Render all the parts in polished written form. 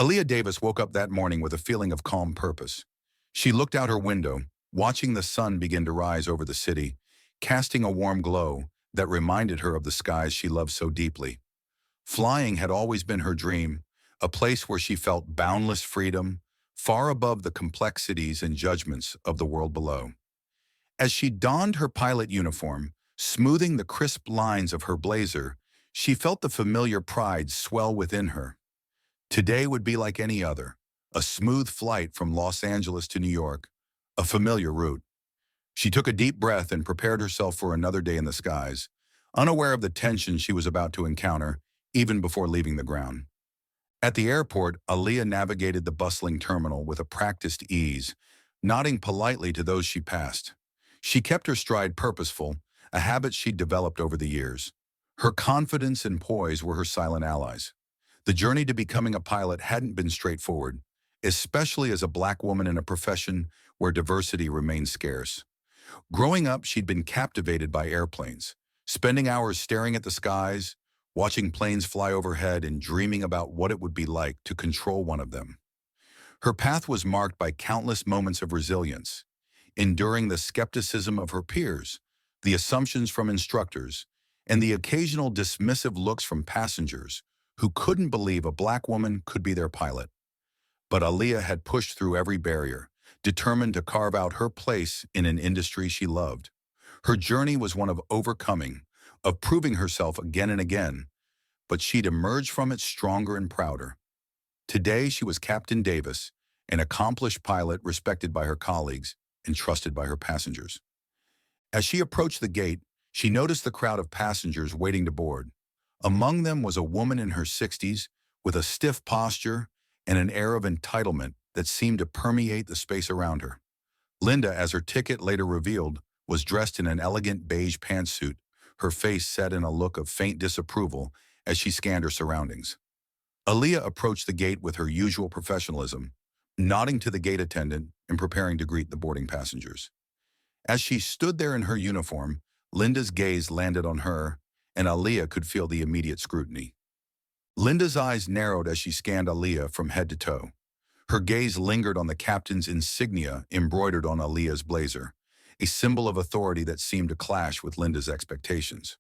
Aaliyah Davis woke up that morning with a feeling of calm purpose. She looked out her window, watching the sun begin to rise over the city, casting a warm glow that reminded her of the skies she loved so deeply. Flying had always been her dream, a place where she felt boundless freedom, far above the complexities and judgments of the world below. As she donned her pilot uniform, smoothing the crisp lines of her blazer, she felt the familiar pride swell within her. Today would be like any other, a smooth flight from Los Angeles to New York, a familiar route. She took a deep breath and prepared herself for another day in the skies, unaware of the tension she was about to encounter even before leaving the ground. At the airport, Aaliyah navigated the bustling terminal with a practiced ease, nodding politely to those she passed. She kept her stride purposeful, a habit she'd developed over the years. Her confidence and poise were her silent allies. The journey to becoming a pilot hadn't been straightforward, especially as a black woman in a profession where diversity remained scarce. Growing up, she'd been captivated by airplanes, spending hours staring at the skies, watching planes fly overhead and dreaming about what it would be like to control one of them. Her path was marked by countless moments of resilience, enduring the skepticism of her peers, the assumptions from instructors, and the occasional dismissive looks from passengers who couldn't believe a black woman could be their pilot. But Aaliyah had pushed through every barrier, determined to carve out her place in an industry she loved. Her journey was one of overcoming, of proving herself again and again, but she'd emerged from it stronger and prouder. Today, she was Captain Davis, an accomplished pilot respected by her colleagues and trusted by her passengers. As she approached the gate, she noticed the crowd of passengers waiting to board. Among them was a woman in her 60s with a stiff posture and an air of entitlement that seemed to permeate the space around her. Linda, as her ticket later revealed, was dressed in an elegant beige pantsuit, her face set in a look of faint disapproval as she scanned her surroundings. Aaliyah approached the gate with her usual professionalism, nodding to the gate attendant and preparing to greet the boarding passengers. As she stood there in her uniform, Linda's gaze landed on her, and Aaliyah could feel the immediate scrutiny. Linda's eyes narrowed as she scanned Aaliyah from head to toe. Her gaze lingered on the captain's insignia embroidered on Aaliyah's blazer, a symbol of authority that seemed to clash with Linda's expectations.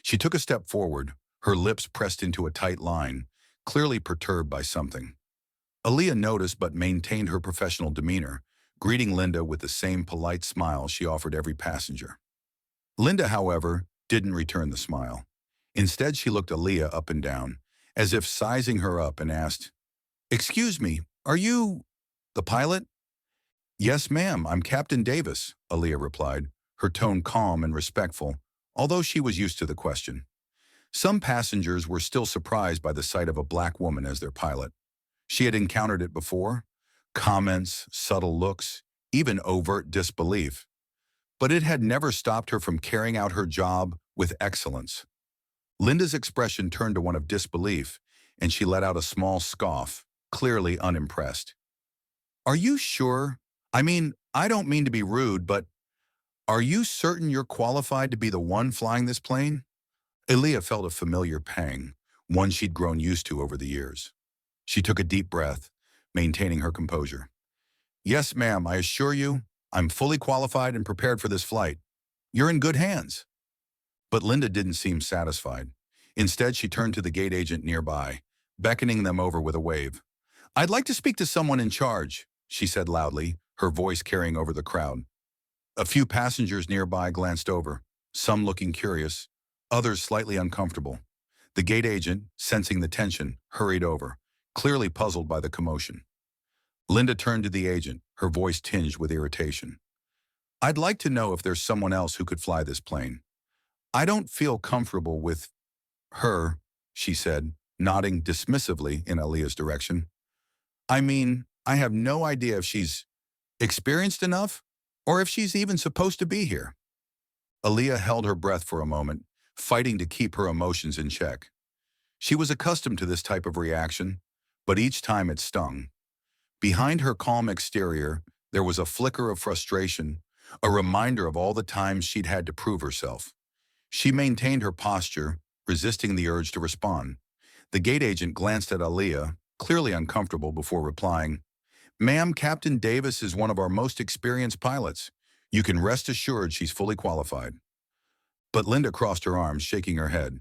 She took a step forward, her lips pressed into a tight line, clearly perturbed by something. Aaliyah noticed but maintained her professional demeanor, greeting Linda with the same polite smile she offered every passenger. Linda, however, didn't return the smile. Instead, she looked Aaliyah up and down, as if sizing her up, and asked, "Excuse me, are you the pilot?" "Yes, ma'am, I'm Captain Davis," Aaliyah replied, her tone calm and respectful, although she was used to the question. Some passengers were still surprised by the sight of a black woman as their pilot. She had encountered it before, comments, subtle looks, even overt disbelief. But it had never stopped her from carrying out her job with excellence. Linda's expression turned to one of disbelief, and she let out a small scoff, clearly unimpressed. "Are you sure? I don't mean to be rude, but are you certain you're qualified to be the one flying this plane?" Aaliyah felt a familiar pang, one she'd grown used to over the years. She took a deep breath, maintaining her composure. "Yes, ma'am, I assure you, I'm fully qualified and prepared for this flight. You're in good hands." But Linda didn't seem satisfied. Instead, she turned to the gate agent nearby, beckoning them over with a wave. "I'd like to speak to someone in charge," she said loudly, her voice carrying over the crowd. A few passengers nearby glanced over, some looking curious, others slightly uncomfortable. The gate agent, sensing the tension, hurried over, clearly puzzled by the commotion. Linda turned to the agent, her voice tinged with irritation. "I'd like to know if there's someone else who could fly this plane. I don't feel comfortable with her," she said, nodding dismissively in Aaliyah's direction. I have no idea if she's experienced enough or if she's even supposed to be here." Aaliyah held her breath for a moment, fighting to keep her emotions in check. She was accustomed to this type of reaction, but each time it stung. Behind her calm exterior, there was a flicker of frustration, a reminder of all the times she'd had to prove herself. She maintained her posture, resisting the urge to respond. The gate agent glanced at Aaliyah, clearly uncomfortable before replying, "Ma'am, Captain Davis is one of our most experienced pilots. You can rest assured she's fully qualified." But Linda crossed her arms, shaking her head.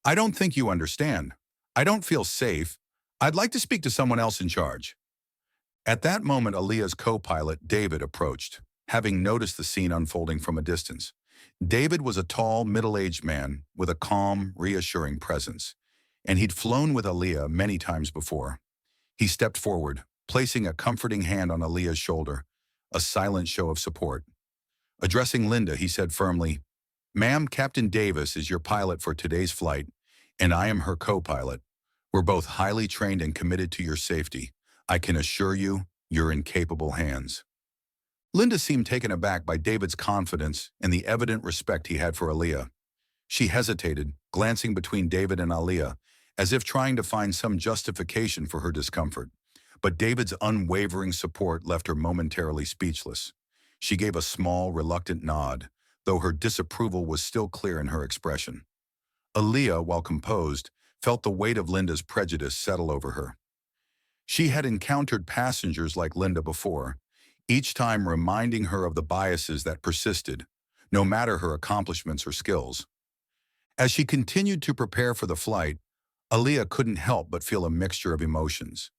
"I don't think you understand. I don't feel safe. I'd like to speak to someone else in charge." At that moment, Aaliyah's co-pilot, David, approached, having noticed the scene unfolding from a distance. David was a tall, middle-aged man with a calm, reassuring presence, and he'd flown with Aaliyah many times before. He stepped forward, placing a comforting hand on Aaliyah's shoulder, a silent show of support. Addressing Linda, he said firmly, "Ma'am, Captain Davis is your pilot for today's flight, and I am her co-pilot. We're both highly trained and committed to your safety. I can assure you, you're in capable hands." Linda seemed taken aback by David's confidence and the evident respect he had for Aaliyah. She hesitated, glancing between David and Aaliyah, as if trying to find some justification for her discomfort. But David's unwavering support left her momentarily speechless. She gave a small, reluctant nod, though her disapproval was still clear in her expression. Aaliyah, while composed, felt the weight of Linda's prejudice settle over her. She had encountered passengers like Linda before, each time reminding her of the biases that persisted, no matter her accomplishments or skills. As she continued to prepare for the flight, Aaliyah couldn't help but feel a mixture of emotions.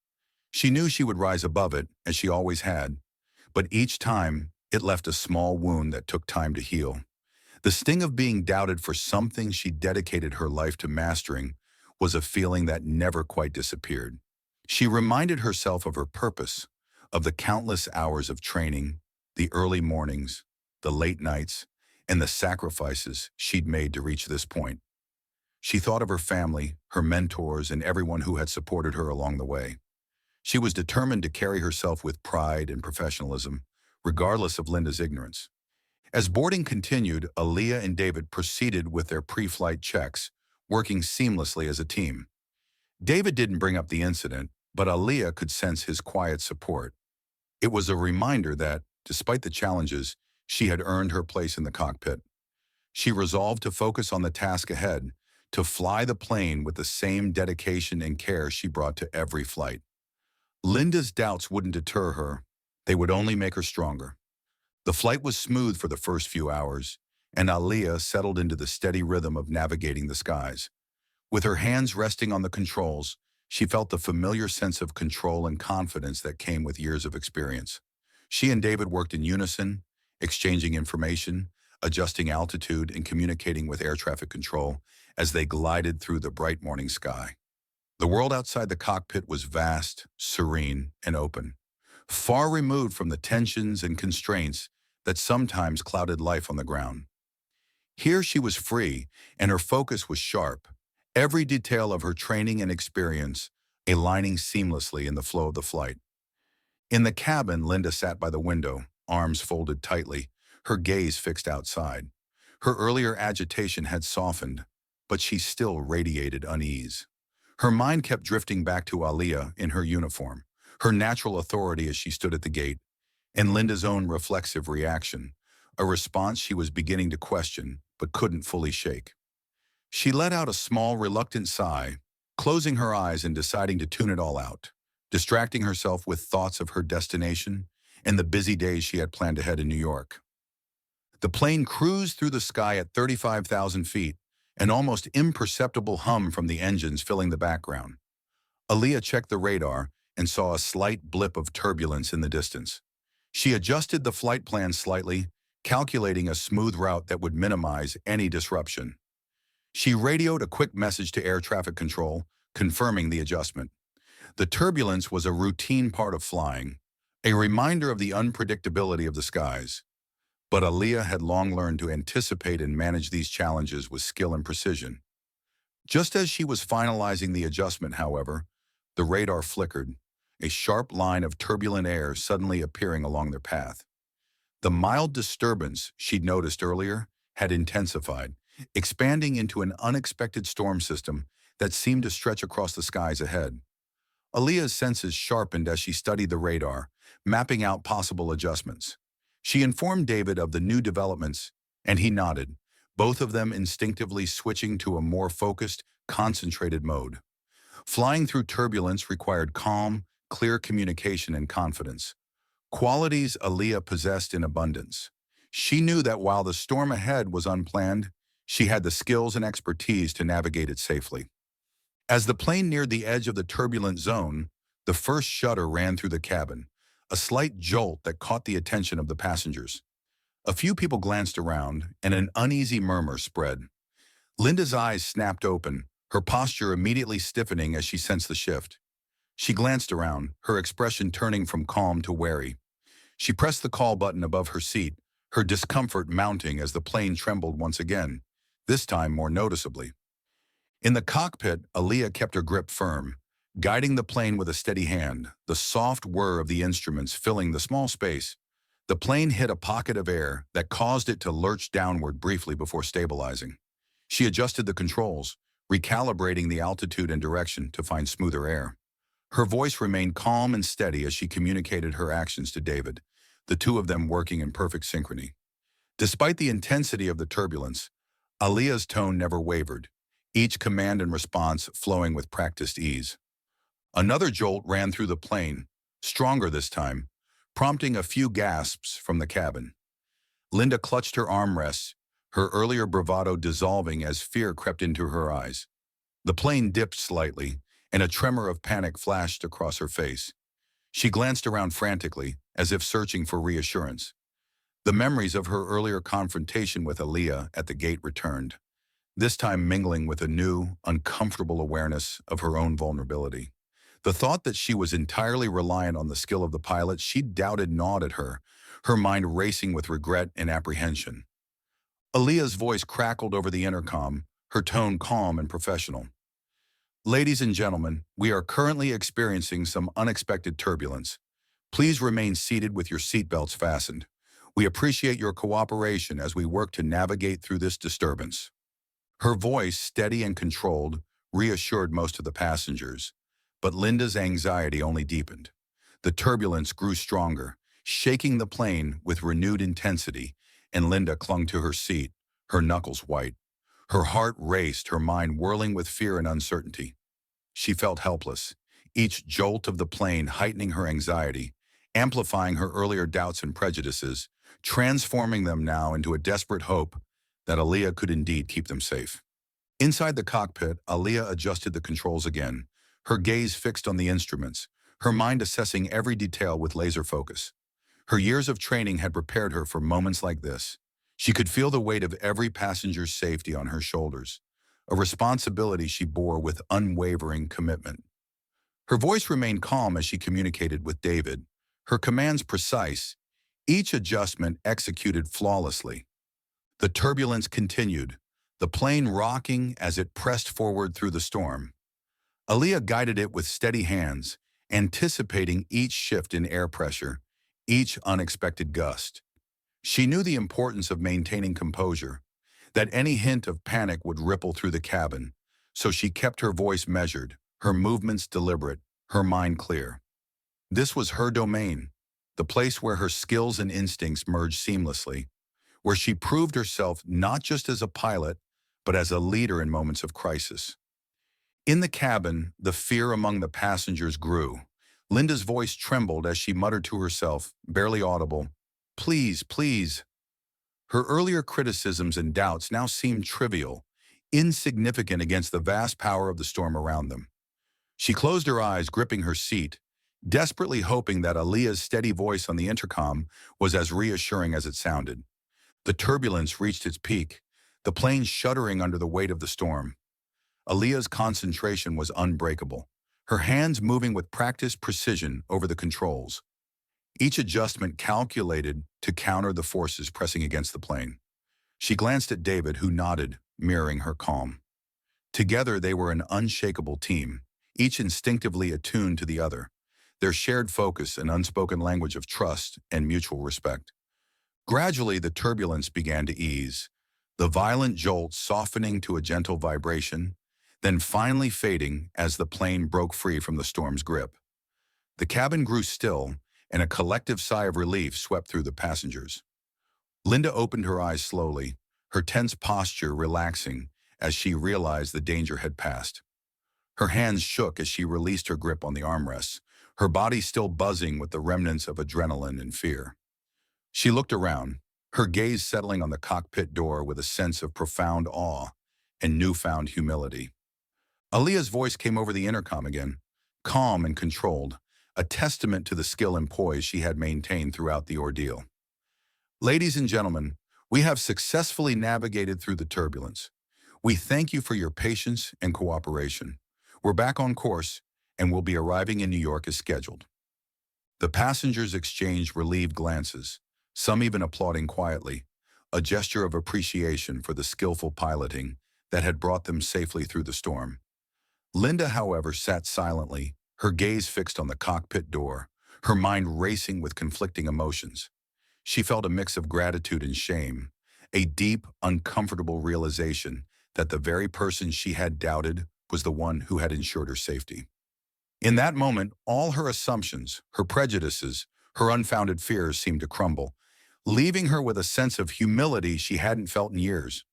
She knew she would rise above it, as she always had, but each time it left a small wound that took time to heal. The sting of being doubted for something she dedicated her life to mastering was a feeling that never quite disappeared. She reminded herself of her purpose, of the countless hours of training, the early mornings, the late nights, and the sacrifices she'd made to reach this point. She thought of her family, her mentors, and everyone who had supported her along the way. She was determined to carry herself with pride and professionalism, regardless of Linda's ignorance. As boarding continued, Aaliyah and David proceeded with their pre-flight checks, working seamlessly as a team. David didn't bring up the incident, but Aaliyah could sense his quiet support. It was a reminder that, despite the challenges, she had earned her place in the cockpit. She resolved to focus on the task ahead, to fly the plane with the same dedication and care she brought to every flight. Linda's doubts wouldn't deter her. They would only make her stronger. The flight was smooth for the first few hours, and Aaliyah settled into the steady rhythm of navigating the skies. With her hands resting on the controls, she felt the familiar sense of control and confidence that came with years of experience. She and David worked in unison, exchanging information, adjusting altitude, and communicating with air traffic control as they glided through the bright morning sky. The world outside the cockpit was vast, serene, and open, far removed from the tensions and constraints that sometimes clouded life on the ground. Here she was free, and her focus was sharp, every detail of her training and experience aligning seamlessly in the flow of the flight. In the cabin, Linda sat by the window, arms folded tightly, her gaze fixed outside. Her earlier agitation had softened, but she still radiated unease. Her mind kept drifting back to Aaliyah in her uniform, her natural authority as she stood at the gate, and Linda's own reflexive reaction, a response she was beginning to question but couldn't fully shake. She let out a small, reluctant sigh, closing her eyes and deciding to tune it all out, distracting herself with thoughts of her destination and the busy days she had planned ahead in New York. The plane cruised through the sky at 35,000 feet, an almost imperceptible hum from the engines filling the background. Aaliyah checked the radar and saw a slight blip of turbulence in the distance. She adjusted the flight plan slightly, calculating a smooth route that would minimize any disruption. She radioed a quick message to air traffic control, confirming the adjustment. The turbulence was a routine part of flying, a reminder of the unpredictability of the skies. But Aaliyah had long learned to anticipate and manage these challenges with skill and precision. Just as she was finalizing the adjustment, however, the radar flickered, a sharp line of turbulent air suddenly appearing along their path. The mild disturbance she'd noticed earlier had intensified, expanding into an unexpected storm system that seemed to stretch across the skies ahead. Aaliyah's senses sharpened as she studied the radar, mapping out possible adjustments. She informed David of the new developments, and he nodded, both of them instinctively switching to a more focused, concentrated mode. Flying through turbulence required calm, clear communication and confidence, qualities Aaliyah possessed in abundance. She knew that while the storm ahead was unplanned, she had the skills and expertise to navigate it safely. As the plane neared the edge of the turbulent zone, the first shudder ran through the cabin, a slight jolt that caught the attention of the passengers. A few people glanced around, and an uneasy murmur spread. Linda's eyes snapped open, her posture immediately stiffening as she sensed the shift. She glanced around, her expression turning from calm to wary. She pressed the call button above her seat, her discomfort mounting as the plane trembled once again, this time more noticeably. In the cockpit, Aaliyah kept her grip firm, guiding the plane with a steady hand, the soft whir of the instruments filling the small space. The plane hit a pocket of air that caused it to lurch downward briefly before stabilizing. She adjusted the controls, recalibrating the altitude and direction to find smoother air. Her voice remained calm and steady as she communicated her actions to David, the two of them working in perfect synchrony. Despite the intensity of the turbulence, Aaliyah's tone never wavered, each command and response flowing with practiced ease. Another jolt ran through the plane, stronger this time, prompting a few gasps from the cabin. Linda clutched her armrests, her earlier bravado dissolving as fear crept into her eyes. The plane dipped slightly, and a tremor of panic flashed across her face. She glanced around frantically, as if searching for reassurance. The memories of her earlier confrontation with Aaliyah at the gate returned, this time mingling with a new, uncomfortable awareness of her own vulnerability. The thought that she was entirely reliant on the skill of the pilot she doubted gnawed at her, her mind racing with regret and apprehension. Aaliyah's voice crackled over the intercom, her tone calm and professional. "Ladies and gentlemen, we are currently experiencing some unexpected turbulence. Please remain seated with your seatbelts fastened. We appreciate your cooperation as we work to navigate through this disturbance." Her voice, steady and controlled, reassured most of the passengers, but Linda's anxiety only deepened. The turbulence grew stronger, shaking the plane with renewed intensity, and Linda clung to her seat, her knuckles white. Her heart raced, her mind whirling with fear and uncertainty. She felt helpless, each jolt of the plane heightening her anxiety, amplifying her earlier doubts and prejudices, transforming them now into a desperate hope that Aaliyah could indeed keep them safe. Inside the cockpit, Aaliyah adjusted the controls again, her gaze fixed on the instruments, her mind assessing every detail with laser focus. Her years of training had prepared her for moments like this. She could feel the weight of every passenger's safety on her shoulders, a responsibility she bore with unwavering commitment. Her voice remained calm as she communicated with David, her commands precise, each adjustment executed flawlessly. The turbulence continued, the plane rocking as it pressed forward through the storm. Aaliyah guided it with steady hands, anticipating each shift in air pressure, each unexpected gust. She knew the importance of maintaining composure, that any hint of panic would ripple through the cabin, so she kept her voice measured, her movements deliberate, her mind clear. This was her domain, the place where her skills and instincts merged seamlessly, where she proved herself not just as a pilot, but as a leader in moments of crisis. In the cabin, the fear among the passengers grew. Linda's voice trembled as she muttered to herself, barely audible, "Please, please." Her earlier criticisms and doubts now seemed trivial, insignificant against the vast power of the storm around them. She closed her eyes, gripping her seat, desperately hoping that Aaliyah's steady voice on the intercom was as reassuring as it sounded. The turbulence reached its peak, the plane shuddering under the weight of the storm. Aaliyah's concentration was unbreakable, her hands moving with practiced precision over the controls, each adjustment calculated to counter the forces pressing against the plane. She glanced at David, who nodded, mirroring her calm. Together they were an unshakable team, each instinctively attuned to the other, their shared focus an unspoken language of trust and mutual respect. Gradually, the turbulence began to ease, the violent jolt softening to a gentle vibration, then finally fading as the plane broke free from the storm's grip. The cabin grew still, and a collective sigh of relief swept through the passengers. Linda opened her eyes slowly, her tense posture relaxing as she realized the danger had passed. Her hands shook as she released her grip on the armrests, her body still buzzing with the remnants of adrenaline and fear. She looked around, her gaze settling on the cockpit door with a sense of profound awe and newfound humility. Aaliyah's voice came over the intercom again, calm and controlled, a testament to the skill and poise she had maintained throughout the ordeal. Ladies and gentlemen, we have successfully navigated through the turbulence. We thank you for your patience and cooperation. We're back on course and will be arriving in New York as scheduled. The passengers exchanged relieved glances, some even applauding quietly, a gesture of appreciation for the skillful piloting that had brought them safely through the storm. Linda, however, sat silently, her gaze fixed on the cockpit door, her mind racing with conflicting emotions. She felt a mix of gratitude and shame, a deep, uncomfortable realization that the very person she had doubted was the one who had ensured her safety. In that moment, all her assumptions, her prejudices, her unfounded fears seemed to crumble, leaving her with a sense of humility she hadn't felt in years.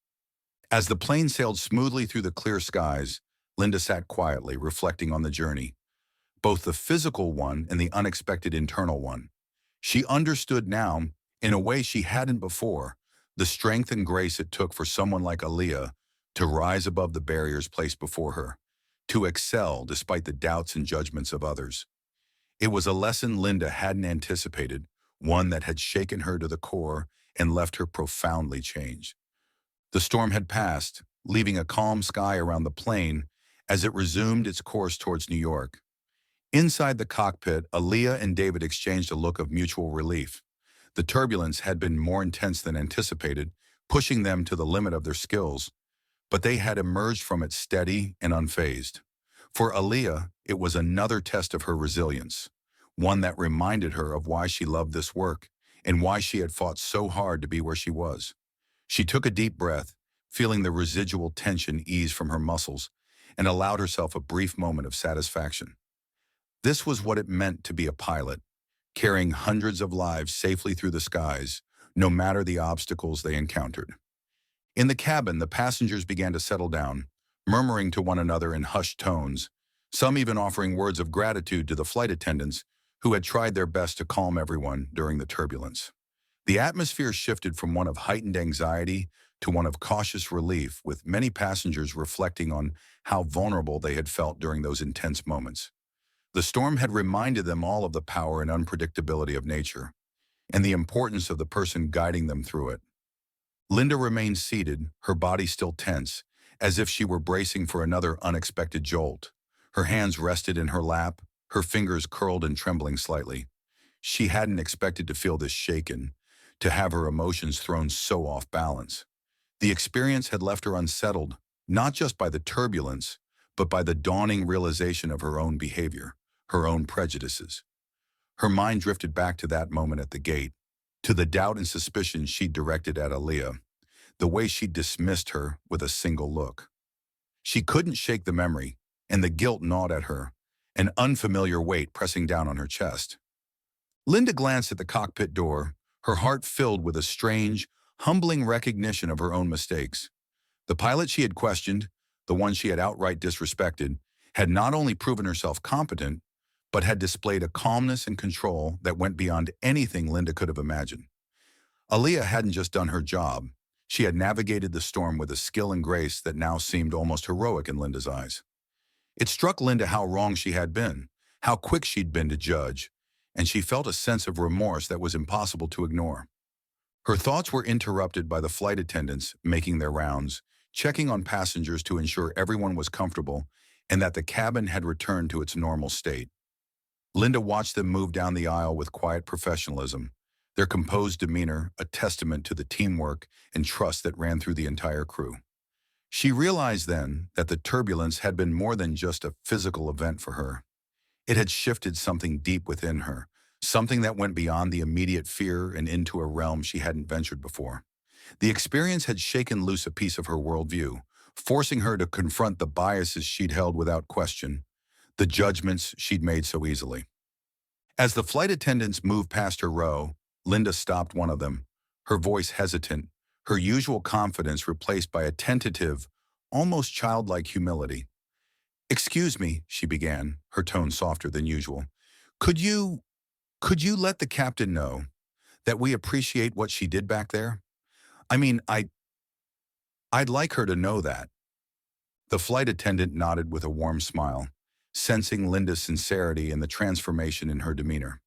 As the plane sailed smoothly through the clear skies, Linda sat quietly, reflecting on the journey, both the physical one and the unexpected internal one. She understood now, in a way she hadn't before, the strength and grace it took for someone like Aaliyah to rise above the barriers placed before her, to excel despite the doubts and judgments of others. It was a lesson Linda hadn't anticipated, one that had shaken her to the core and left her profoundly changed. The storm had passed, leaving a calm sky around the plane as it resumed its course towards New York. Inside the cockpit, Aaliyah and David exchanged a look of mutual relief. The turbulence had been more intense than anticipated, pushing them to the limit of their skills, but they had emerged from it steady and unfazed. For Aaliyah, it was another test of her resilience, one that reminded her of why she loved this work and why she had fought so hard to be where she was. She took a deep breath, feeling the residual tension ease from her muscles, and allowed herself a brief moment of satisfaction. This was what it meant to be a pilot, carrying hundreds of lives safely through the skies, no matter the obstacles they encountered. In the cabin, the passengers began to settle down, murmuring to one another in hushed tones, some even offering words of gratitude to the flight attendants who had tried their best to calm everyone during the turbulence. The atmosphere shifted from one of heightened anxiety to one of cautious relief, with many passengers reflecting on how vulnerable they had felt during those intense moments. The storm had reminded them all of the power and unpredictability of nature, and the importance of the person guiding them through it. Linda remained seated, her body still tense, as if she were bracing for another unexpected jolt. Her hands rested in her lap, her fingers curled and trembling slightly. She hadn't expected to feel this shaken, to have her emotions thrown so off balance. The experience had left her unsettled, not just by the turbulence, but by the dawning realization of her own behavior, her own prejudices. Her mind drifted back to that moment at the gate, to the doubt and suspicion she'd directed at Aaliyah, the way she'd dismissed her with a single look. She couldn't shake the memory, and the guilt gnawed at her, an unfamiliar weight pressing down on her chest. Linda glanced at the cockpit door, her heart filled with a strange, humbling recognition of her own mistakes. The pilot she had questioned, the one she had outright disrespected, had not only proven herself competent, but had displayed a calmness and control that went beyond anything Linda could have imagined. Aaliyah hadn't just done her job. She had navigated the storm with a skill and grace that now seemed almost heroic in Linda's eyes. It struck Linda how wrong she had been, how quick she'd been to judge, and she felt a sense of remorse that was impossible to ignore. Her thoughts were interrupted by the flight attendants making their rounds, checking on passengers to ensure everyone was comfortable and that the cabin had returned to its normal state. Linda watched them move down the aisle with quiet professionalism, their composed demeanor a testament to the teamwork and trust that ran through the entire crew. She realized then that the turbulence had been more than just a physical event for her. It had shifted something deep within her, something that went beyond the immediate fear and into a realm she hadn't ventured before. The experience had shaken loose a piece of her worldview, forcing her to confront the biases she'd held without question, the judgments she'd made so easily. As the flight attendants moved past her row, Linda stopped one of them, her voice hesitant, her usual confidence replaced by a tentative, almost childlike humility. "Excuse me," she began, her tone softer than usual. "Could you, could you let the captain know that we appreciate what she did back there? I mean, I'd like her to know that." The flight attendant nodded with a warm smile, sensing Linda's sincerity and the transformation in her demeanor.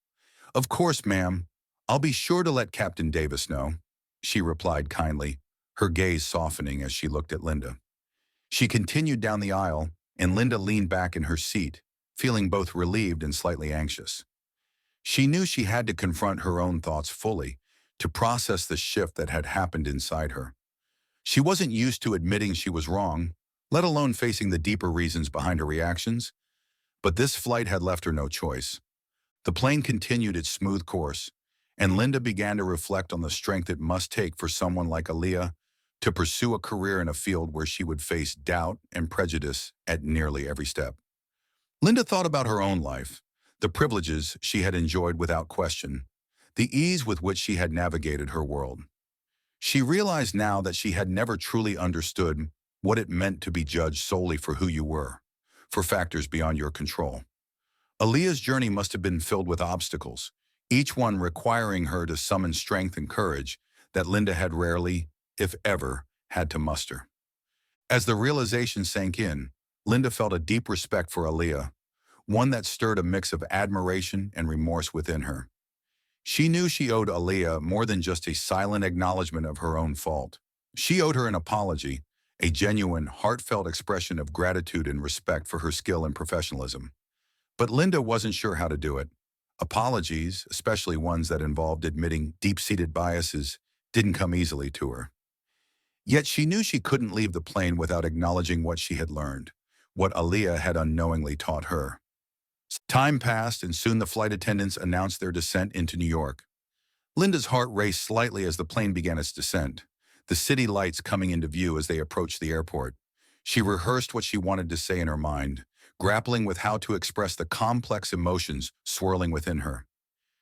"Of course, ma'am. I'll be sure to let Captain Davis know," she replied kindly, her gaze softening as she looked at Linda. She continued down the aisle, and Linda leaned back in her seat, feeling both relieved and slightly anxious. She knew she had to confront her own thoughts fully to process the shift that had happened inside her. She wasn't used to admitting she was wrong, let alone facing the deeper reasons behind her reactions, but this flight had left her no choice. The plane continued its smooth course, and Linda began to reflect on the strength it must take for someone like Aaliyah to pursue a career in a field where she would face doubt and prejudice at nearly every step. Linda thought about her own life, the privileges she had enjoyed without question, the ease with which she had navigated her world. She realized now that she had never truly understood what it meant to be judged solely for who you were, for factors beyond your control. Aaliyah's journey must have been filled with obstacles, each one requiring her to summon strength and courage that Linda had rarely, if ever, had to muster. As the realization sank in, Linda felt a deep respect for Aaliyah, one that stirred a mix of admiration and remorse within her. She knew she owed Aaliyah more than just a silent acknowledgement of her own fault. She owed her an apology, a genuine, heartfelt expression of gratitude and respect for her skill and professionalism. But Linda wasn't sure how to do it. Apologies, especially ones that involved admitting deep-seated biases, didn't come easily to her. Yet she knew she couldn't leave the plane without acknowledging what she had learned, what Aaliyah had unknowingly taught her. Time passed, and soon the flight attendants announced their descent into New York. Linda's heart raced slightly as the plane began its descent, the city lights coming into view as they approached the airport. She rehearsed what she wanted to say in her mind, grappling with how to express the complex emotions swirling within her.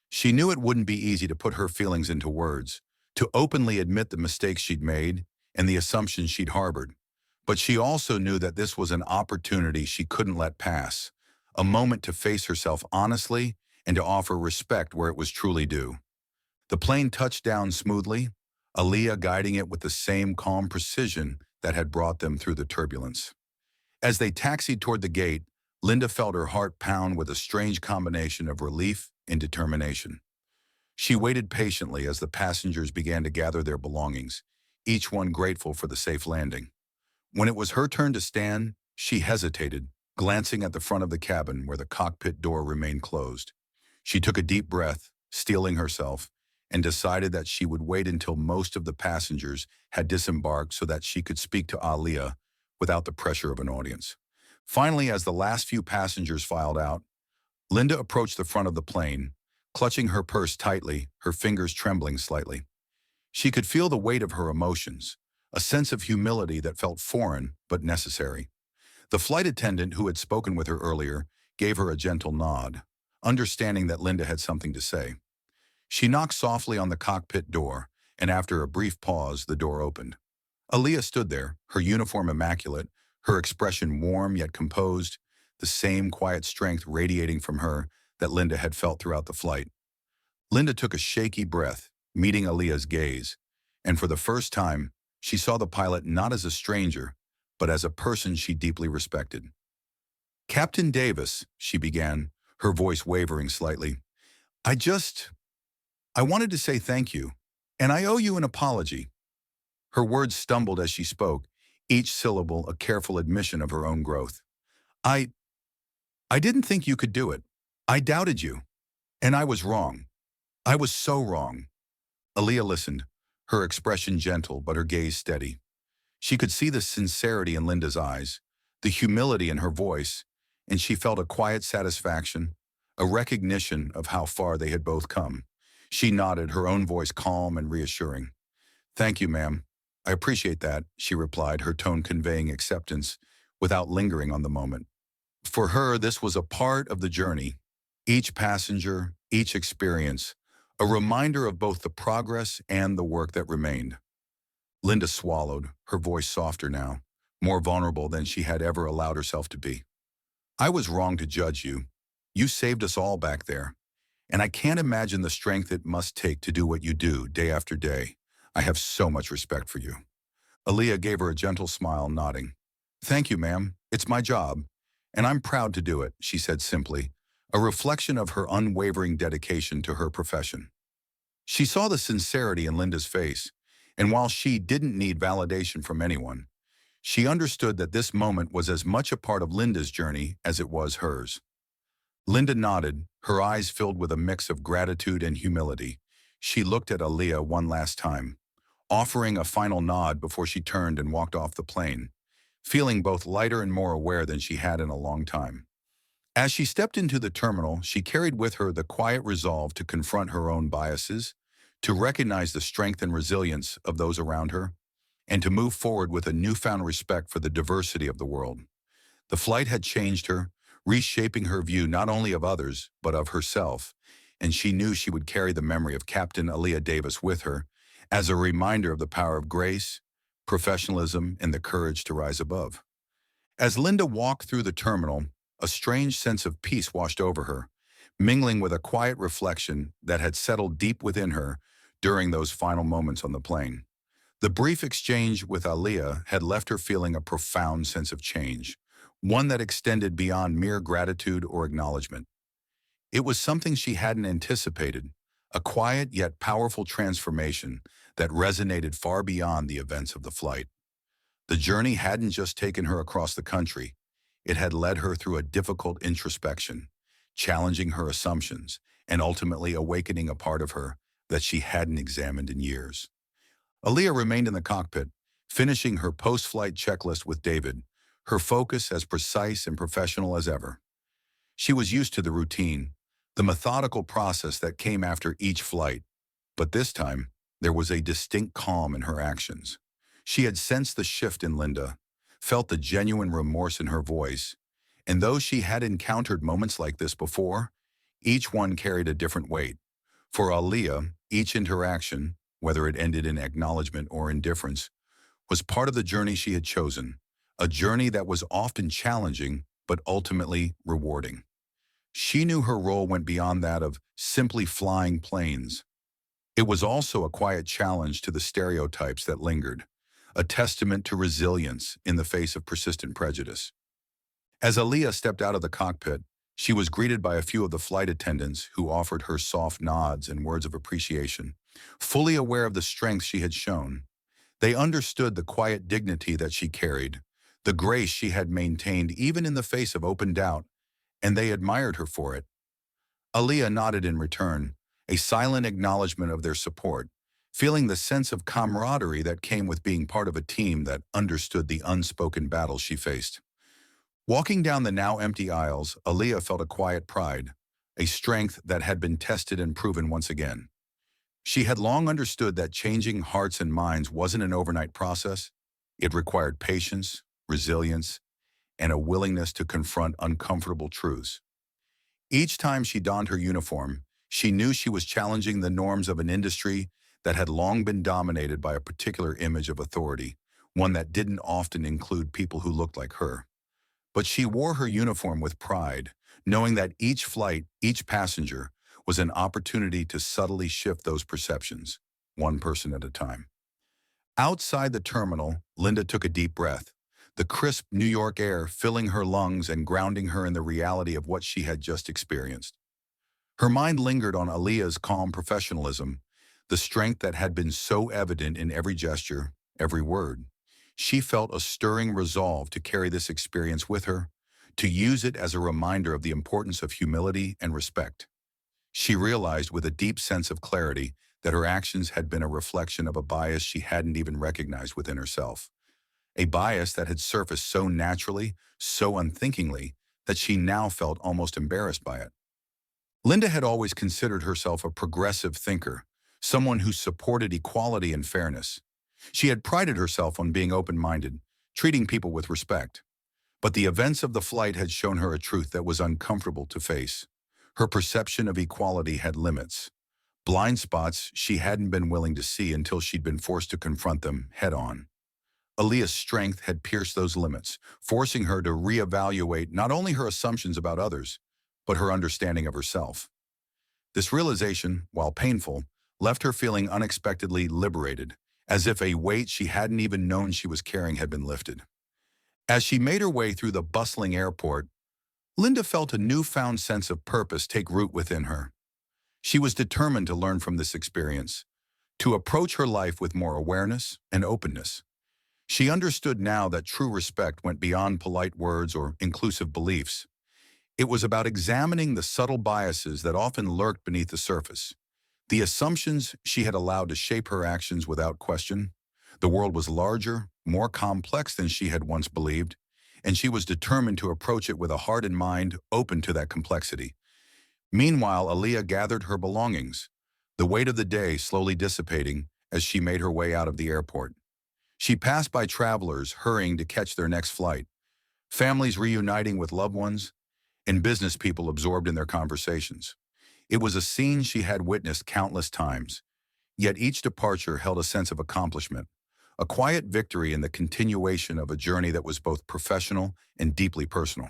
She knew it wouldn't be easy to put her feelings into words, to openly admit the mistakes she'd made and the assumptions she'd harbored. But she also knew that this was an opportunity she couldn't let pass, a moment to face herself honestly and to offer respect where it was truly due. The plane touched down smoothly, Aaliyah guiding it with the same calm precision that had brought them through the turbulence. As they taxied toward the gate, Linda felt her heart pound with a strange combination of relief and determination. She waited patiently as the passengers began to gather their belongings, each one grateful for the safe landing. When it was her turn to stand, she hesitated, glancing at the front of the cabin where the cockpit door remained closed. She took a deep breath, steeling herself, and decided that she would wait until most of the passengers had disembarked so that she could speak to Aaliyah without the pressure of an audience. Finally, as the last few passengers filed out, Linda approached the front of the plane, clutching her purse tightly, her fingers trembling slightly. She could feel the weight of her emotions, a sense of humility that felt foreign but necessary. The flight attendant who had spoken with her earlier gave her a gentle nod, understanding that Linda had something to say. She knocked softly on the cockpit door, and after a brief pause, the door opened. Aaliyah stood there, her uniform immaculate, her expression warm yet composed, the same quiet strength radiating from her that Linda had felt throughout the flight. Linda took a shaky breath, meeting Aaliyah's gaze, and for the first time, she saw the pilot not as a stranger, but as a person she deeply respected. "Captain Davis," she began, her voice wavering slightly, I just, I wanted to say thank you, and I owe you an apology." Her words stumbled as she spoke, each syllable a careful admission of her own growth. I, I didn't think you could do it. I doubted you, and I was wrong. I was so wrong." Aaliyah listened, her expression gentle but her gaze steady. She could see the sincerity in Linda's eyes, the humility in her voice, and she felt a quiet satisfaction, a recognition of how far they had both come. She nodded, her own voice calm and reassuring. "Thank you, ma'am. I appreciate that," she replied, her tone conveying acceptance without lingering on the moment. For her, this was a part of the journey, each passenger, each experience, a reminder of both the progress and the work that remained. Linda swallowed, her voice softer now, more vulnerable than she had ever allowed herself to be. I was wrong to judge you. You saved us all back there. And I can't imagine the strength it must take to do what you do day after day. I have so much respect for you. Aaliyah gave her a gentle smile, nodding. Thank you, ma'am. It's my job. And I'm proud to do it, she said simply, a reflection of her unwavering dedication to her profession. She saw the sincerity in Linda's face, and while she didn't need validation from anyone, she understood that this moment was as much a part of Linda's journey as it was hers. Linda nodded, her eyes filled with a mix of gratitude and humility. She looked at Aaliyah one last time, offering a final nod before she turned and walked off the plane, feeling both lighter and more aware than she had in a long time. As she stepped into the terminal, she carried with her the quiet resolve to confront her own biases, to recognize the strength and resilience of those around her, and to move forward with a newfound respect for the diversity of the world. The flight had changed her, reshaping her view not only of others, but of herself, and she knew she would carry the memory of Captain Aaliyah Davis with her as a reminder of the power of grace, professionalism, and the courage to rise above. As Linda walked through the terminal, a strange sense of peace washed over her, mingling with a quiet reflection that had settled deep within her during those final moments on the plane. The brief exchange with Aaliyah had left her feeling a profound sense of change, one that extended beyond mere gratitude or acknowledgement. It was something she hadn't anticipated, a quiet yet powerful transformation that resonated far beyond the events of the flight. The journey hadn't just taken her across the country, it had led her through a difficult introspection, challenging her assumptions and ultimately awakening a part of her that she hadn't examined in years. Aaliyah remained in the cockpit, finishing her post-flight checklist with David, her focus as precise and professional as ever. She was used to the routine, the methodical process that came after each flight, but this time, there was a distinct calm in her actions. She had sensed the shift in Linda, felt the genuine remorse in her voice, and though she had encountered moments like this before, each one carried a different weight. For Aaliyah, each interaction, whether it ended in acknowledgement or indifference, was part of the journey she had chosen, a journey that was often challenging but ultimately rewarding. She knew her role went beyond that of simply flying planes. It was also a quiet challenge to the stereotypes that lingered, a testament to resilience in the face of persistent prejudice. As Aaliyah stepped out of the cockpit, she was greeted by a few of the flight attendants who offered her soft nods and words of appreciation, fully aware of the strength she had shown. They understood the quiet dignity that she carried, the grace she had maintained even in the face of open doubt, and they admired her for it. Aaliyah nodded in return, a silent acknowledgement of their support, feeling the sense of camaraderie that came with being part of a team that understood the unspoken battles she faced. Walking down the now empty aisles, Aaliyah felt a quiet pride, a strength that had been tested and proven once again. She had long understood that changing hearts and minds wasn't an overnight process. It required patience, resilience, and a willingness to confront uncomfortable truths. Each time she donned her uniform, she knew she was challenging the norms of an industry that had long been dominated by a particular image of authority, one that didn't often include people who looked like her. But she wore her uniform with pride, knowing that each flight, each passenger, was an opportunity to subtly shift those perceptions, one person at a time. Outside the terminal, Linda took a deep breath, the crisp New York air filling her lungs and grounding her in the reality of what she had just experienced. Her mind lingered on Aaliyah's calm professionalism, the strength that had been so evident in every gesture, every word. She felt a stirring resolve to carry this experience with her, to use it as a reminder of the importance of humility and respect. She realized with a deep sense of clarity that her actions had been a reflection of a bias she hadn't even recognized within herself. A bias that had surfaced so naturally, so unthinkingly, that she now felt almost embarrassed by it. Linda had always considered herself a progressive thinker, someone who supported equality and fairness. She had prided herself on being open-minded, treating people with respect. But the events of the flight had shown her a truth that was uncomfortable to face. Her perception of equality had limits, blind spots she hadn't been willing to see until she'd been forced to confront them head-on. Aaliyah's strength had pierced those limits, forcing her to reevaluate not only her assumptions about others, but her understanding of herself. This realization, while painful, left her feeling unexpectedly liberated, as if a weight she hadn't even known she was carrying had been lifted. As she made her way through the bustling airport, Linda felt a newfound sense of purpose take root within her. She was determined to learn from this experience, to approach her life with more awareness and openness. She understood now that true respect went beyond polite words or inclusive beliefs. It was about examining the subtle biases that often lurked beneath the surface, the assumptions she had allowed to shape her actions without question. The world was larger, more complex than she had once believed, and she was determined to approach it with a heart and mind open to that complexity. Meanwhile, Aaliyah gathered her belongings, the weight of the day slowly dissipating as she made her way out of the airport. She passed by travelers hurrying to catch their next flight, families reuniting with loved ones, and business people absorbed in their conversations. It was a scene she had witnessed countless times, yet each departure held a sense of accomplishment, a quiet victory in the continuation of a journey that was both professional and deeply personal.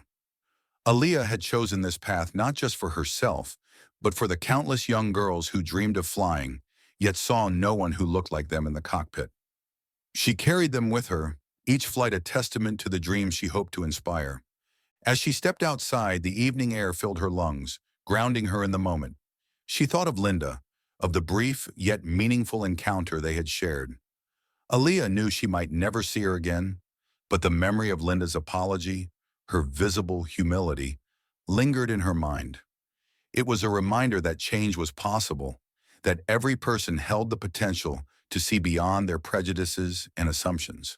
Aaliyah had chosen this path not just for herself, but for the countless young girls who dreamed of flying, yet saw no one who looked like them in the cockpit. She carried them with her, each flight a testament to the dreams she hoped to inspire. As she stepped outside, the evening air filled her lungs, grounding her in the moment. She thought of Linda, of the brief yet meaningful encounter they had shared. Aaliyah knew she might never see her again, but the memory of Linda's apology, her visible humility, lingered in her mind. It was a reminder that change was possible, that every person held the potential to see beyond their prejudices and assumptions.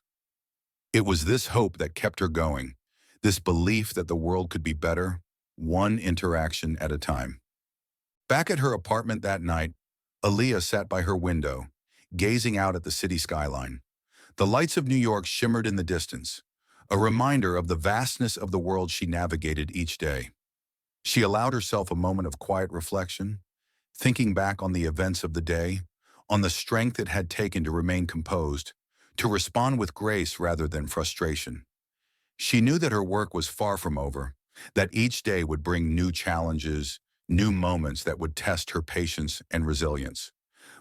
It was this hope that kept her going, this belief that the world could be better, one interaction at a time. Back at her apartment that night, Aaliyah sat by her window, gazing out at the city skyline. The lights of New York shimmered in the distance, a reminder of the vastness of the world she navigated each day. She allowed herself a moment of quiet reflection, thinking back on the events of the day, on the strength it had taken to remain composed, to respond with grace rather than frustration. She knew that her work was far from over, that each day would bring new challenges, new moments that would test her patience and resilience.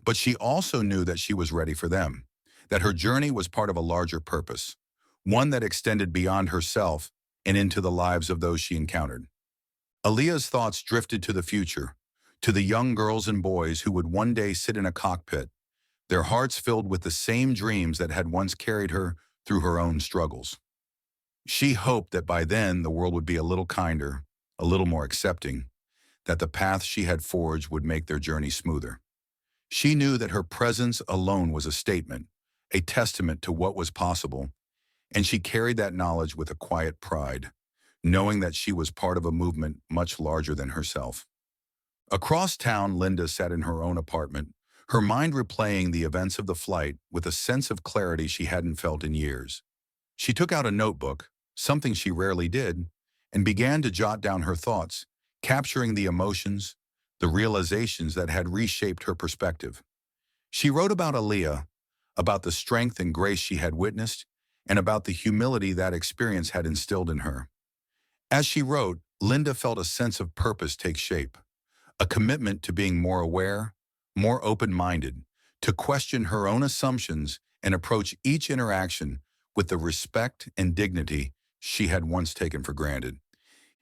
But she also knew that she was ready for them, that her journey was part of a larger purpose, one that extended beyond herself and into the lives of those she encountered. Aaliyah's thoughts drifted to the future, to the young girls and boys who would one day sit in a cockpit, their hearts filled with the same dreams that had once carried her through her own struggles. She hoped that by then the world would be a little kinder, a little more accepting, that the path she had forged would make their journey smoother. She knew that her presence alone was a statement, a testament to what was possible, and she carried that knowledge with a quiet pride, knowing that she was part of a movement much larger than herself. Across town, Linda sat in her own apartment, her mind replaying the events of the flight with a sense of clarity she hadn't felt in years. She took out a notebook, something she rarely did, and began to jot down her thoughts, capturing the emotions, the realizations that had reshaped her perspective. She wrote about Aaliyah, about the strength and grace she had witnessed, and about the humility that experience had instilled in her. As she wrote, Linda felt a sense of purpose take shape, a commitment to being more aware, more open-minded, to question her own assumptions and approach each interaction with the respect and dignity she had once taken for granted.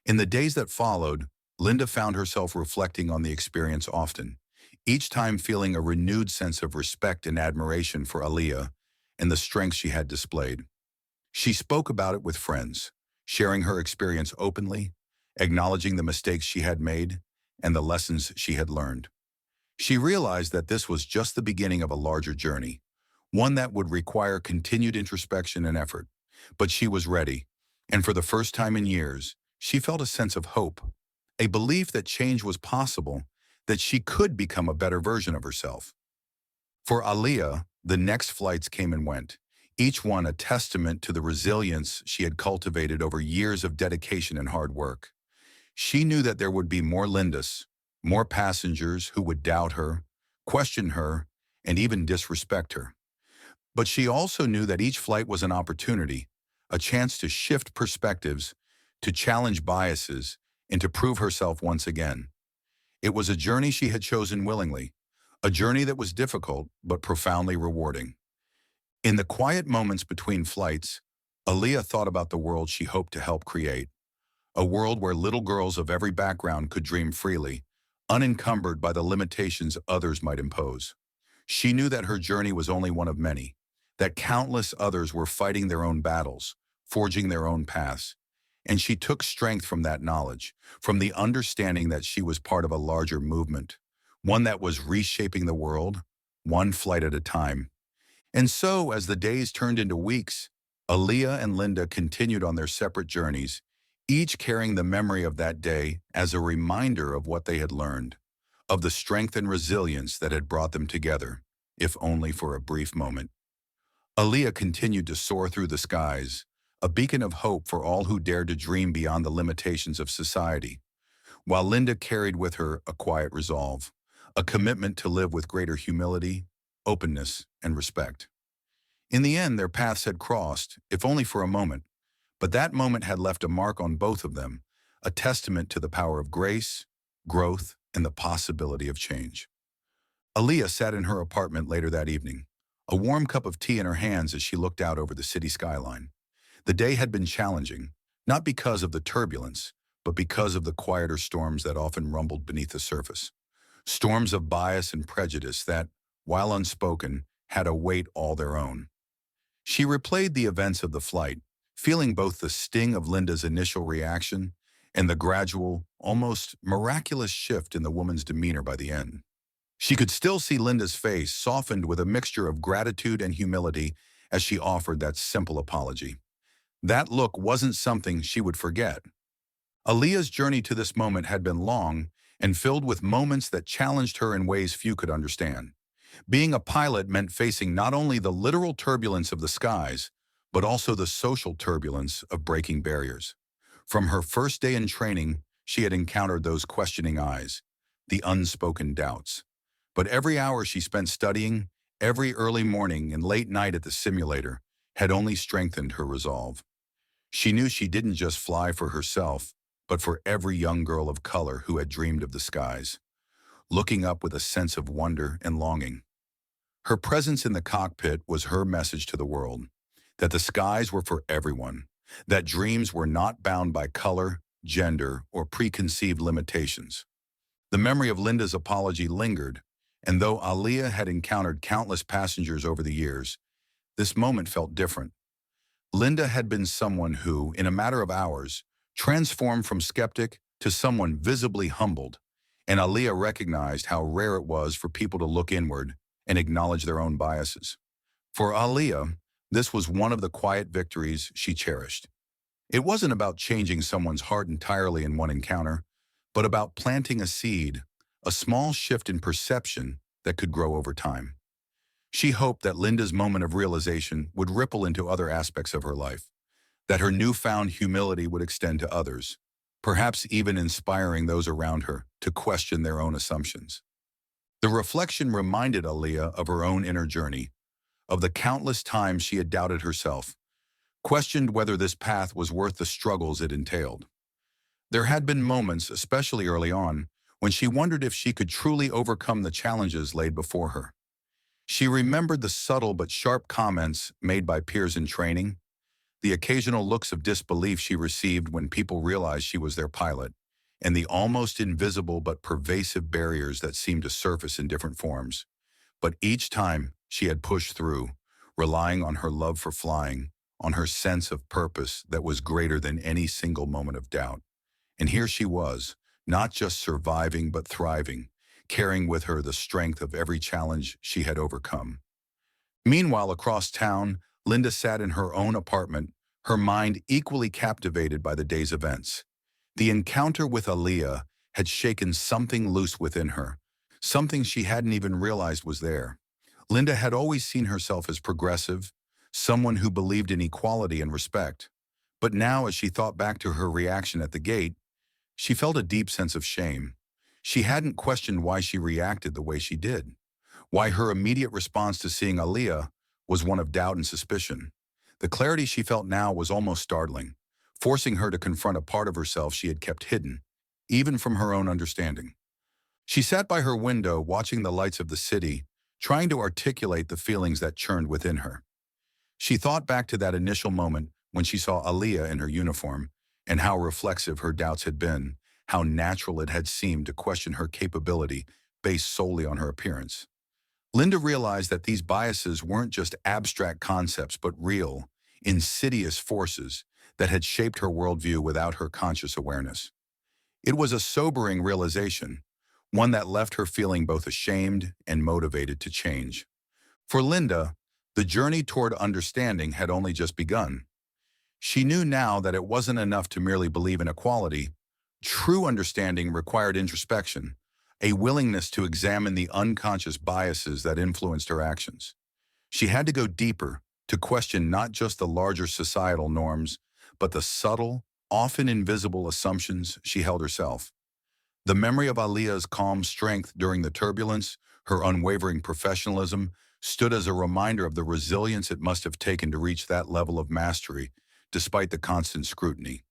In the days that followed, Linda found herself reflecting on the experience often, each time feeling a renewed sense of respect and admiration for Aaliyah and the strength she had displayed. She spoke about it with friends, sharing her experience openly, acknowledging the mistakes she had made and the lessons she had learned. She realized that this was just the beginning of a larger journey, one that would require continued introspection and effort. But she was ready, and for the first time in years, she felt a sense of hope, a belief that change was possible, that she could become a better version of herself. For Aaliyah, the next flights came and went, each one a testament to the resilience she had cultivated over years of dedication and hard work. She knew that there would be more Lindas, more passengers who would doubt her, question her, and even disrespect her. But she also knew that each flight was an opportunity, a chance to shift perspectives, to challenge biases, and to prove herself once again. It was a journey she had chosen willingly, a journey that was difficult but profoundly rewarding. In the quiet moments between flights, Aaliyah thought about the world she hoped to help create, a world where little girls of every background could dream freely, unencumbered by the limitations others might impose. She knew that her journey was only one of many, that countless others were fighting their own battles, forging their own paths, and she took strength from that knowledge, from the understanding that she was part of a larger movement, one that was reshaping the world, one flight at a time. And so, as the days turned into weeks, Aaliyah and Linda continued on their separate journeys, each carrying the memory of that day as a reminder of what they had learned, of the strength and resilience that had brought them together, if only for a brief moment. Aaliyah continued to soar through the skies, a beacon of hope for all who dared to dream beyond the limitations of society, while Linda carried with her a quiet resolve, a commitment to live with greater humility, openness, and respect. In the end, their paths had crossed, if only for a moment, but that moment had left a mark on both of them, a testament to the power of grace, growth, and the possibility of change. Aaliyah sat in her apartment later that evening, a warm cup of tea in her hands as she looked out over the city skyline. The day had been challenging, not because of the turbulence, but because of the quieter storms that often rumbled beneath the surface. Storms of bias and prejudice that, while unspoken, had a weight all their own. She replayed the events of the flight, feeling both the sting of Linda's initial reaction and the gradual, almost miraculous shift in the woman's demeanor by the end. She could still see Linda's face softened with a mixture of gratitude and humility as she offered that simple apology. That look wasn't something she would forget. Aaliyah's journey to this moment had been long and filled with moments that challenged her in ways few could understand. Being a pilot meant facing not only the literal turbulence of the skies, but also the social turbulence of breaking barriers. From her first day in training, she had encountered those questioning eyes, the unspoken doubts. But every hour she spent studying, every early morning and late night at the simulator, had only strengthened her resolve. She knew she didn't just fly for herself, but for every young girl of color who had dreamed of the skies, looking up with a sense of wonder and longing. Her presence in the cockpit was her message to the world, that the skies were for everyone, that dreams were not bound by color, gender, or preconceived limitations. The memory of Linda's apology lingered, and though Aaliyah had encountered countless passengers over the years, this moment felt different. Linda had been someone who, in a matter of hours, transformed from skeptic to someone visibly humbled, and Aaliyah recognized how rare it was for people to look inward and acknowledge their own biases. For Aaliyah, this was one of the quiet victories she cherished. It wasn't about changing someone's heart entirely in one encounter, but about planting a seed, a small shift in perception that could grow over time. She hoped that Linda's moment of realization would ripple into other aspects of her life, that her newfound humility would extend to others, perhaps even inspiring those around her to question their own assumptions. The reflection reminded Aaliyah of her own inner journey, of the countless times she had doubted herself, questioned whether this path was worth the struggles it entailed. There had been moments, especially early on, when she wondered if she could truly overcome the challenges laid before her. She remembered the subtle but sharp comments made by peers in training, the occasional looks of disbelief she received when people realized she was their pilot, and the almost invisible but pervasive barriers that seemed to surface in different forms. But each time she had pushed through, relying on her love for flying, on her sense of purpose that was greater than any single moment of doubt. And here she was, not just surviving but thriving, carrying with her the strength of every challenge she had overcome. Meanwhile, across town, Linda sat in her own apartment, her mind equally captivated by the day's events. The encounter with Aaliyah had shaken something loose within her, something she hadn't even realized was there. Linda had always seen herself as progressive, someone who believed in equality and respect. But now, as she thought back to her reaction at the gate, she felt a deep sense of shame. She hadn't questioned why she reacted the way she did, why her immediate response to seeing Aaliyah was one of doubt and suspicion. The clarity she felt now was almost startling, forcing her to confront a part of herself she had kept hidden, even from her own understanding. She sat by her window watching the lights of the city, trying to articulate the feelings that churned within her. She thought back to that initial moment when she saw Aaliyah in her uniform and how reflexive her doubts had been, how natural it had seemed to question her capability based solely on her appearance. Linda realized that these biases weren't just abstract concepts but real, insidious forces that had shaped her worldview without her conscious awareness. It was a sobering realization, one that left her feeling both ashamed and motivated to change. For Linda, the journey toward understanding had only just begun. She knew now that it wasn't enough to merely believe in equality. True understanding required introspection, a willingness to examine the unconscious biases that influenced her actions. She had to go deeper, to question not just the larger societal norms, but the subtle, often invisible assumptions she held herself. The memory of Aliyah's calm strength during the turbulence, her unwavering professionalism, stood as a reminder of the resilience it must have taken to reach that level of mastery, despite the constant scrutiny.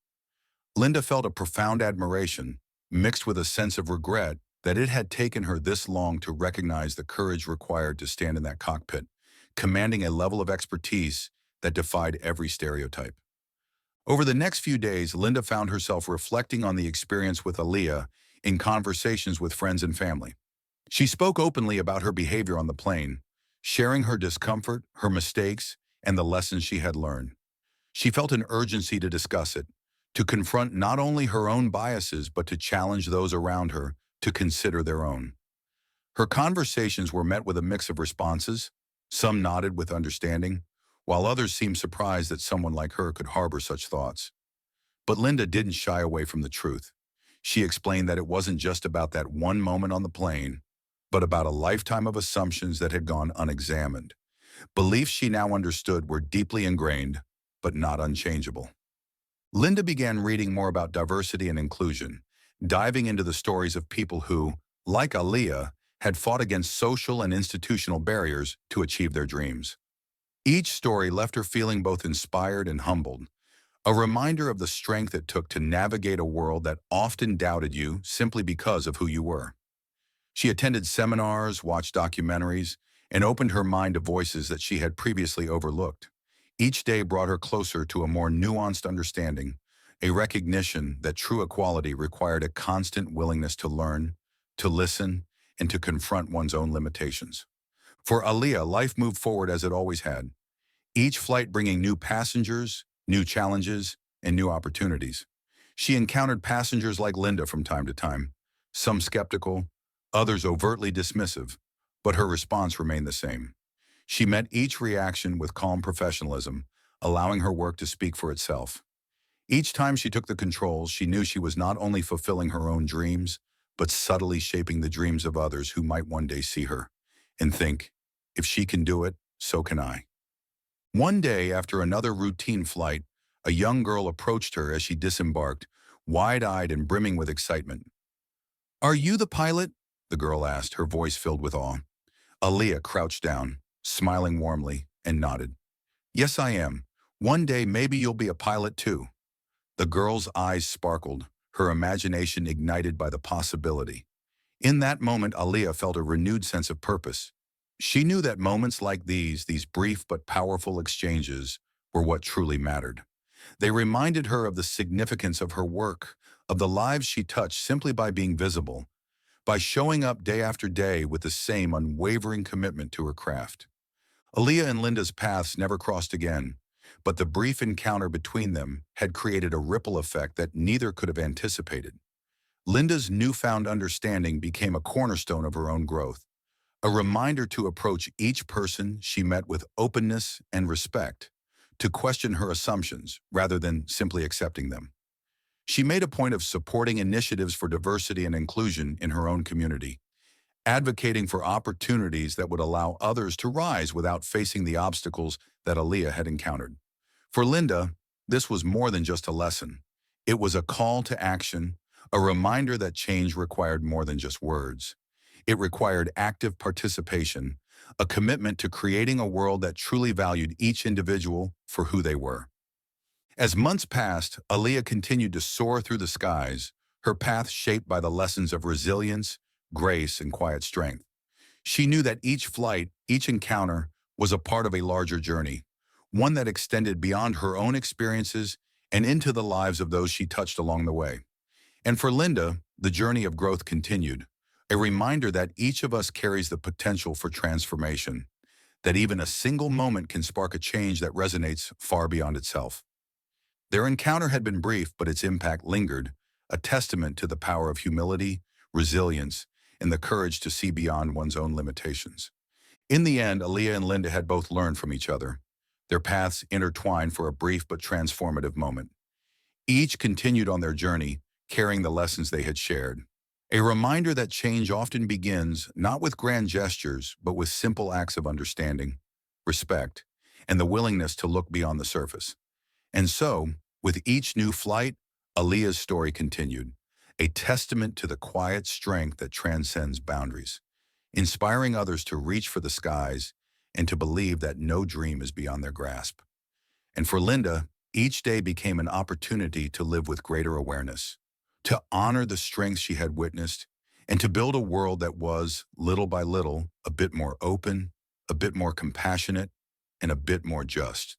Linda felt a profound admiration, mixed with a sense of regret that it had taken her this long to recognize the courage required to stand in that cockpit, commanding a level of expertise that defied every stereotype. Over the next few days, Linda found herself reflecting on the experience with Aaliyah in conversations with friends and family. She spoke openly about her behavior on the plane, sharing her discomfort, her mistakes, and the lessons she had learned. She felt an urgency to discuss it, to confront not only her own biases but to challenge those around her to consider their own. Her conversations were met with a mix of responses. Some nodded with understanding, while others seemed surprised that someone like her could harbor such thoughts. But Linda didn't shy away from the truth. She explained that it wasn't just about that one moment on the plane, but about a lifetime of assumptions that had gone unexamined. Beliefs she now understood were deeply ingrained, but not unchangeable. Linda began reading more about diversity and inclusion, diving into the stories of people who, like Aaliyah, had fought against social and institutional barriers to achieve their dreams. Each story left her feeling both inspired and humbled, a reminder of the strength it took to navigate a world that often doubted you simply because of who you were. She attended seminars, watched documentaries, and opened her mind to voices that she had previously overlooked. Each day brought her closer to a more nuanced understanding, a recognition that true equality required a constant willingness to learn, to listen, and to confront one's own limitations. For Aaliyah, life moved forward as it always had, each flight bringing new passengers, new challenges, and new opportunities. She encountered passengers like Linda from time to time, some skeptical, others overtly dismissive, but her response remained the same. She met each reaction with calm professionalism, allowing her work to speak for itself. Each time she took the controls, she knew she was not only fulfilling her own dreams, but subtly shaping the dreams of others who might one day see her and think, if she can do it, so can I. One day, after another routine flight, a young girl approached her as she disembarked, wide-eyed and brimming with excitement. "Are you the pilot?" the girl asked, her voice filled with awe. Aaliyah crouched down, smiling warmly, and nodded. "Yes, I am. One day maybe you'll be a pilot too." The girl's eyes sparkled, her imagination ignited by the possibility. In that moment, Aaliyah felt a renewed sense of purpose. She knew that moments like these brief but powerful exchanges, were what truly mattered. They reminded her of the significance of her work, of the lives she touched simply by being visible, by showing up day after day with the same unwavering commitment to her craft. Aaliyah and Linda's paths never crossed again, but the brief encounter between them had created a ripple effect that neither could have anticipated. Linda's newfound understanding became a cornerstone of her own growth, a reminder to approach each person she met with openness and respect, to question her assumptions rather than simply accepting them. She made a point of supporting initiatives for diversity and inclusion in her own community, advocating for opportunities that would allow others to rise without facing the obstacles that Aaliyah had encountered. For Linda, this was more than just a lesson. It was a call to action, a reminder that change required more than just words. It required active participation, a commitment to creating a world that truly valued each individual for who they were. As months passed, Aaliyah continued to soar through the skies, her path shaped by the lessons of resilience, grace, and quiet strength. She knew that each flight, each encounter, was a part of a larger journey, one that extended beyond her own experiences and into the lives of those she touched along the way. And for Linda, the journey of growth continued, a reminder that each of us carries the potential for transformation, that even a single moment can spark a change that resonates far beyond itself. Their encounter had been brief, but its impact lingered, a testament to the power of humility, resilience, and the courage to see beyond one's own limitations. In the end, Aaliyah and Linda had both learned from each other. Their paths intertwined for a brief but transformative moment. Each continued on their journey, carrying the lessons they had shared. A reminder that change often begins not with grand gestures, but with simple acts of understanding, respect, and the willingness to look beyond the surface. And so, with each new flight, Aaliyah's story continued, a testament to the quiet strength that transcends boundaries, inspiring others to reach for the skies and to believe that no dream is beyond their grasp. And for Linda, each day became an opportunity to live with greater awareness, to honor the strength she had witnessed, and to build a world that was, little by little, a bit more open, a bit more compassionate, and a bit more just.